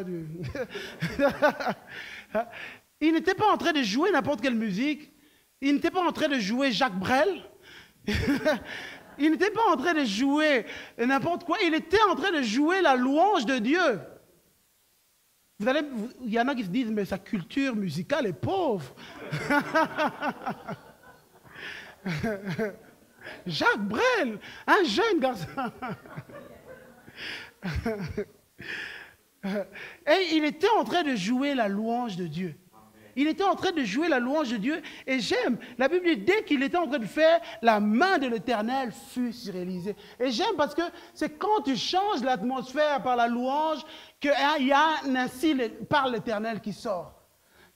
Il n'était pas en train de jouer n'importe quelle musique. Il n'était pas en train de jouer Jacques Brel. Il n'était pas en train de jouer n'importe quoi. Il était en train de jouer la louange de Dieu. Il y en a qui se disent, mais sa culture musicale est pauvre. Jacques Brel, un jeune garçon. Et il était en train de jouer la louange de Dieu. Il était en train de jouer la louange de Dieu. Et j'aime, la Bible dit, dès qu'il était en train de faire, la main de l'Éternel fut sur Élisée. Et j'aime parce que c'est quand tu changes l'atmosphère par la louange qu'il y a ainsi par l'Éternel qui sort.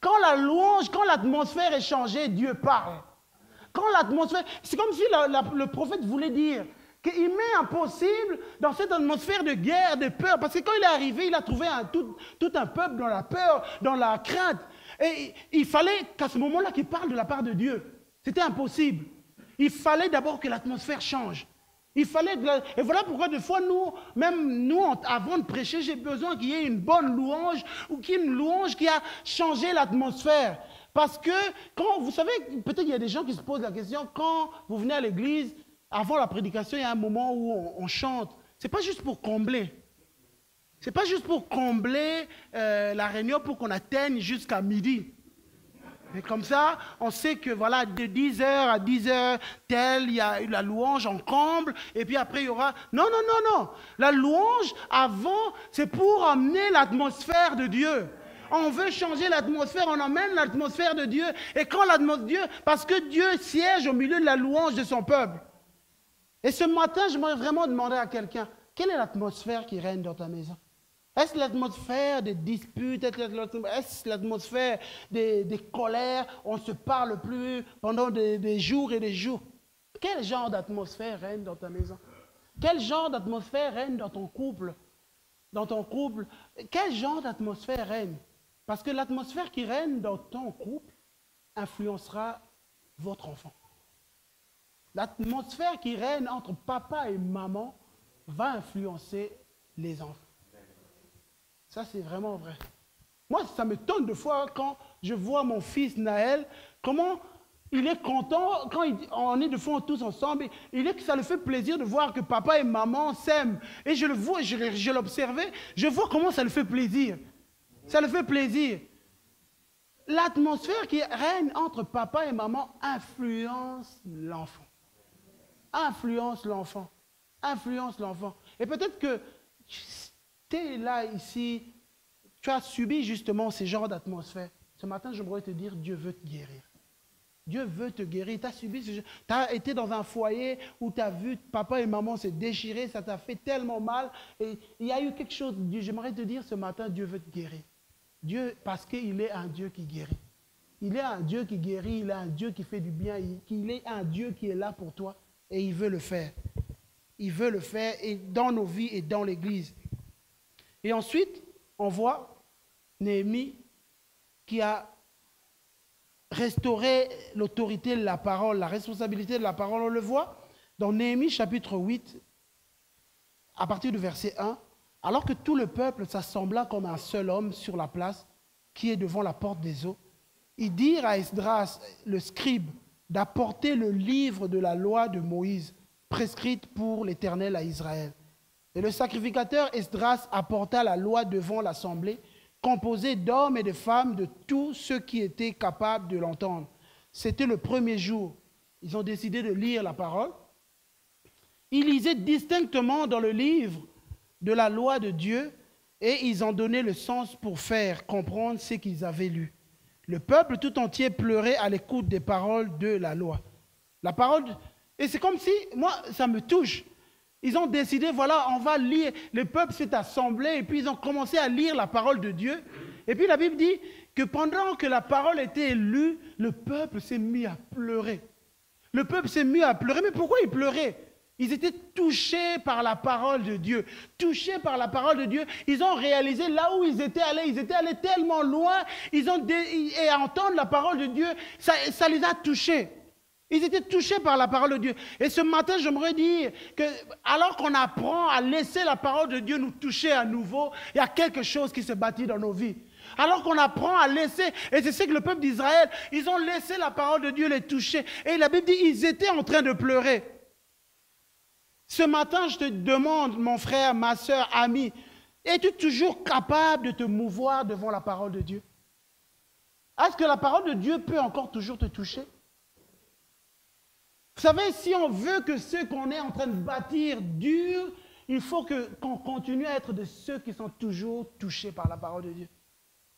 Quand la louange, quand l'atmosphère est changée, Dieu parle. Quand l'atmosphère, c'est comme si le prophète voulait dire qu'il met impossible dans cette atmosphère de guerre, de peur. Parce que quand il est arrivé, il a trouvé tout un peuple dans la peur, dans la crainte. Et il fallait qu'à ce moment-là, qu'il parle de la part de Dieu. C'était impossible. Il fallait d'abord que l'atmosphère change. Et voilà pourquoi des fois, nous, avant de prêcher, j'ai besoin qu'il y ait une bonne louange ou qu'il y ait une louange qui a changé l'atmosphère. Parce que, vous savez, peut-être il y a des gens qui se posent la question, quand vous venez à l'église, avant la prédication, il y a un moment où on chante. Ce n'est pas juste pour combler. Ce n'est pas juste pour combler la réunion pour qu'on atteigne jusqu'à midi. Et comme ça, on sait que voilà, de 10h à 10h, il y a la louange, on comble, et puis après il y aura... Non. La louange, avant, c'est pour amener l'atmosphère de Dieu. On veut changer l'atmosphère, on emmène l'atmosphère de Dieu. Et quand l'atmosphère de Dieu, parce que Dieu siège au milieu de la louange de son peuple. Et ce matin, j'aimerais vraiment demander à quelqu'un, quelle est l'atmosphère qui règne dans ta maison? Est-ce l'atmosphère des disputes? Est-ce l'atmosphère des colères? On ne se parle plus pendant des jours et des jours. Quel genre d'atmosphère règne dans ta maison? Quel genre d'atmosphère règne dans ton couple? Dans ton couple, quel genre d'atmosphère règne? Parce que l'atmosphère qui règne dans ton couple influencera votre enfant. L'atmosphère qui règne entre papa et maman va influencer les enfants. Ça, c'est vraiment vrai. Moi, ça m'étonne de fois quand je vois mon fils Naël, comment il est content, quand on est de fois tous ensemble, ça le fait plaisir de voir que papa et maman s'aiment. Et je le vois, je l'observais, je vois comment ça le fait plaisir. Ça le fait plaisir. L'atmosphère qui règne entre papa et maman influence l'enfant. Influence l'enfant. Influence l'enfant. Et peut-être que tu es là, ici, tu as subi justement ce genre d'atmosphère. Ce matin, je voudrais te dire, Dieu veut te guérir. Dieu veut te guérir. Tu as été dans un foyer où tu as vu papa et maman se déchirer, ça t'a fait tellement mal. Et il y a eu quelque chose. J'aimerais te dire ce matin, Dieu veut te guérir. Dieu, parce qu'il est un Dieu qui guérit. Il est un Dieu qui guérit, il est un Dieu qui fait du bien. Il est un Dieu qui est là pour toi et il veut le faire. Il veut le faire et dans nos vies et dans l'Église. Et ensuite, on voit Néhémie qui a restaurer l'autorité de la parole, la responsabilité de la parole. On le voit dans Néhémie chapitre 8, à partir du verset 1. Alors que tout le peuple s'assembla comme un seul homme sur la place qui est devant la porte des eaux, ils dirent à Esdras, le scribe, d'apporter le livre de la loi de Moïse, prescrite pour l'Éternel à Israël. Et le sacrificateur Esdras apporta la loi devant l'assemblée, composée d'hommes et de femmes, de tous ceux qui étaient capables de l'entendre. C'était le premier jour. Ils ont décidé de lire la parole. Ils lisaient distinctement dans le livre de la loi de Dieu et ils en donnaient le sens pour faire comprendre ce qu'ils avaient lu. Le peuple tout entier pleurait à l'écoute des paroles de la loi. La parole, et c'est comme si, moi, ça me touche. Ils ont décidé, voilà, on va lire. Le peuple s'est assemblé et puis ils ont commencé à lire la parole de Dieu. Et puis la Bible dit que pendant que la parole était lue, le peuple s'est mis à pleurer. Le peuple s'est mis à pleurer. Mais pourquoi ils pleuraient? Ils étaient touchés par la parole de Dieu. Touchés par la parole de Dieu. Ils ont réalisé là où ils étaient allés tellement loin. Et à entendre la parole de Dieu, ça les a touchés. Ils étaient touchés par la parole de Dieu. Et ce matin, j'aimerais dire que alors qu'on apprend à laisser la parole de Dieu nous toucher à nouveau, il y a quelque chose qui se bâtit dans nos vies. Alors qu'on apprend à laisser, et c'est ce que le peuple d'Israël, ils ont laissé la parole de Dieu les toucher. Et la Bible dit, ils étaient en train de pleurer. Ce matin, je te demande, mon frère, ma soeur, ami, es-tu toujours capable de te mouvoir devant la parole de Dieu? Est-ce que la parole de Dieu peut encore toujours te toucher? Vous savez, si on veut que ce qu'on est en train de bâtir dure, il faut qu'on continue à être de ceux qui sont toujours touchés par la parole de Dieu.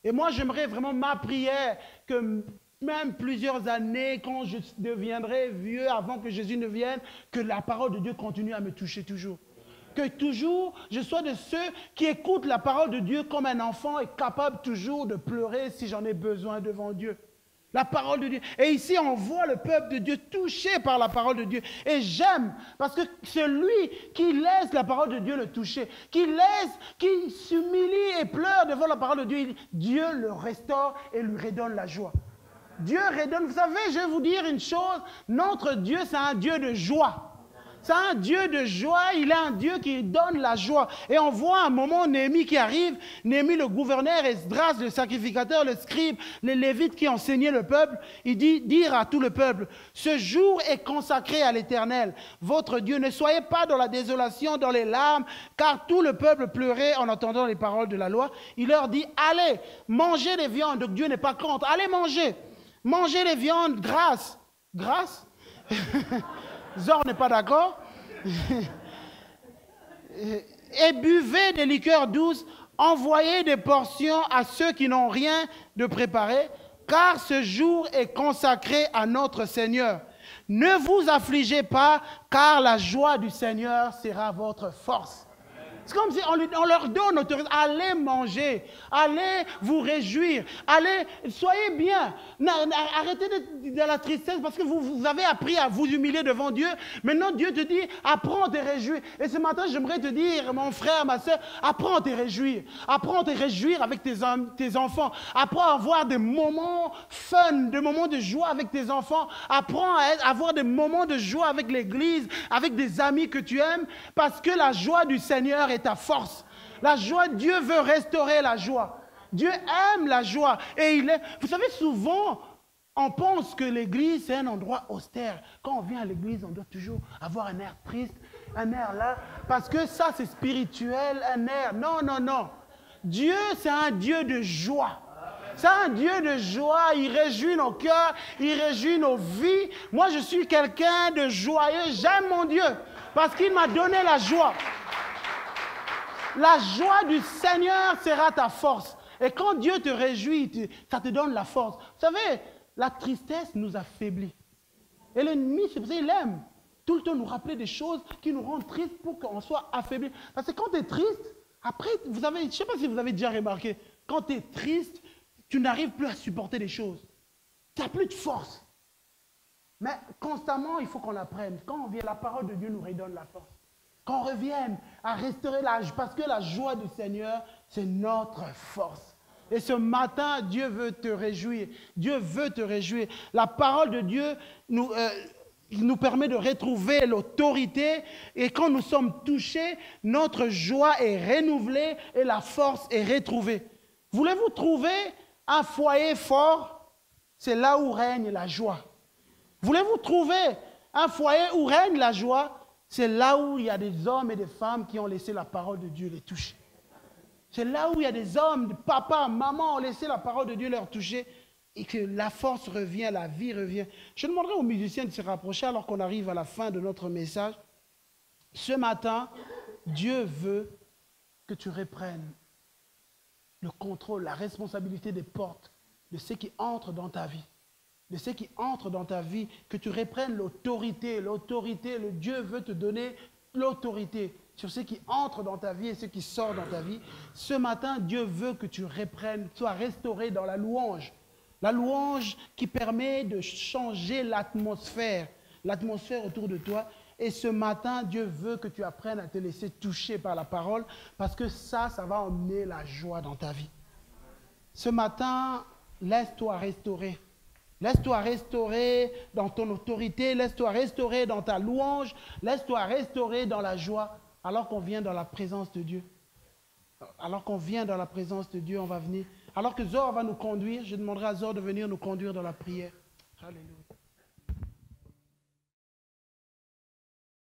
Et moi, j'aimerais vraiment ma prière que même plusieurs années, quand je deviendrai vieux, avant que Jésus ne vienne, que la parole de Dieu continue à me toucher toujours. Que toujours, je sois de ceux qui écoutent la parole de Dieu comme un enfant et capable toujours de pleurer si j'en ai besoin devant Dieu. La parole de Dieu. Et ici, on voit le peuple de Dieu touché par la parole de Dieu. Et j'aime, parce que celui qui laisse la parole de Dieu le toucher, qui s'humilie et pleure devant la parole de Dieu, Dieu le restaure et lui redonne la joie. Dieu redonne. Vous savez, je vais vous dire une chose, notre Dieu, c'est un Dieu de joie. C'est un Dieu de joie, il est un Dieu qui donne la joie. Et on voit un moment Néhémie qui arrive, Néhémie le gouverneur, Esdras le sacrificateur, le scribe, les lévites qui enseignaient le peuple, il dit, dire à tout le peuple, ce jour est consacré à l'Éternel, votre Dieu, ne soyez pas dans la désolation, dans les larmes, car tout le peuple pleurait en entendant les paroles de la loi. Il leur dit, allez, mangez les viandes, donc Dieu n'est pas contre, allez manger, mangez les viandes, grâce, Zor n'est pas d'accord. Et buvez des liqueurs douces, envoyez des portions à ceux qui n'ont rien de préparé, car ce jour est consacré à notre Seigneur. Ne vous affligez pas, car la joie du Seigneur sera votre force. C'est comme si on leur donne autorisation. Allez manger, allez vous réjouir, allez, soyez bien. Arrêtez de la tristesse parce que vous avez appris à vous humilier devant Dieu. Maintenant, Dieu te dit, apprends à te réjouir. Et ce matin, j'aimerais te dire, mon frère, ma soeur, apprends à te réjouir. Apprends à te réjouir avec tes enfants. Apprends à avoir des moments fun, des moments de joie avec tes enfants. Apprends à avoir des moments de joie avec l'église, avec des amis que tu aimes, parce que la joie du Seigneur est ta force. La joie, Dieu veut restaurer la joie. Dieu aime la joie. Et vous savez, souvent, on pense que l'église, c'est un endroit austère. Quand on vient à l'église, on doit toujours avoir un air triste, un air là, parce que ça, c'est spirituel, un air. Non, non, non. Dieu, c'est un Dieu de joie. C'est un Dieu de joie. Il réjouit nos cœurs, il réjouit nos vies. Moi, je suis quelqu'un de joyeux. J'aime mon Dieu parce qu'il m'a donné la joie. La joie du Seigneur sera ta force. Et quand Dieu te réjouit, ça te donne la force. Vous savez, la tristesse nous affaiblit. Et l'ennemi, c'est pour ça qu'il aime tout le temps nous rappeler des choses qui nous rendent tristes pour qu'on soit affaibli. Parce que quand tu es triste, après, je ne sais pas si vous avez déjà remarqué, quand tu es triste, tu n'arrives plus à supporter les choses. Tu n'as plus de force. Mais constamment, il faut qu'on apprenne. Quand on vient, la parole de Dieu nous redonne la force. Qu'on revienne à restaurer parce que la joie du Seigneur, c'est notre force. Et ce matin, Dieu veut te réjouir. Dieu veut te réjouir. La parole de Dieu nous permet de retrouver l'autorité. Et quand nous sommes touchés, notre joie est renouvelée et la force est retrouvée. Voulez-vous trouver un foyer fort? C'est là où règne la joie. Voulez-vous trouver un foyer où règne la joie? C'est là où il y a des hommes et des femmes qui ont laissé la parole de Dieu les toucher. C'est là où il y a des hommes, des papas, mamans ont laissé la parole de Dieu leur toucher et que la force revient, la vie revient. Je demanderai aux musiciens de se rapprocher alors qu'on arrive à la fin de notre message. Ce matin, Dieu veut que tu reprennes le contrôle, la responsabilité des portes de ceux qui entrent dans ta vie. De ceux qui entrent dans ta vie, que tu reprennes l'autorité. L'autorité, le Dieu veut te donner l'autorité sur ceux qui entrent dans ta vie et ceux qui sortent dans ta vie. Ce matin, Dieu veut que tu reprennes, sois restauré dans la louange. La louange qui permet de changer l'atmosphère autour de toi. Et ce matin, Dieu veut que tu apprennes à te laisser toucher par la parole parce que ça va emmener la joie dans ta vie. Ce matin, laisse-toi restaurer. Laisse-toi restaurer dans ton autorité, laisse-toi restaurer dans ta louange, laisse-toi restaurer dans la joie, alors qu'on vient dans la présence de Dieu. Alors qu'on vient dans la présence de Dieu, on va venir. Alors que Zor va nous conduire, je demanderai à Zor de venir nous conduire dans la prière. Alléluia.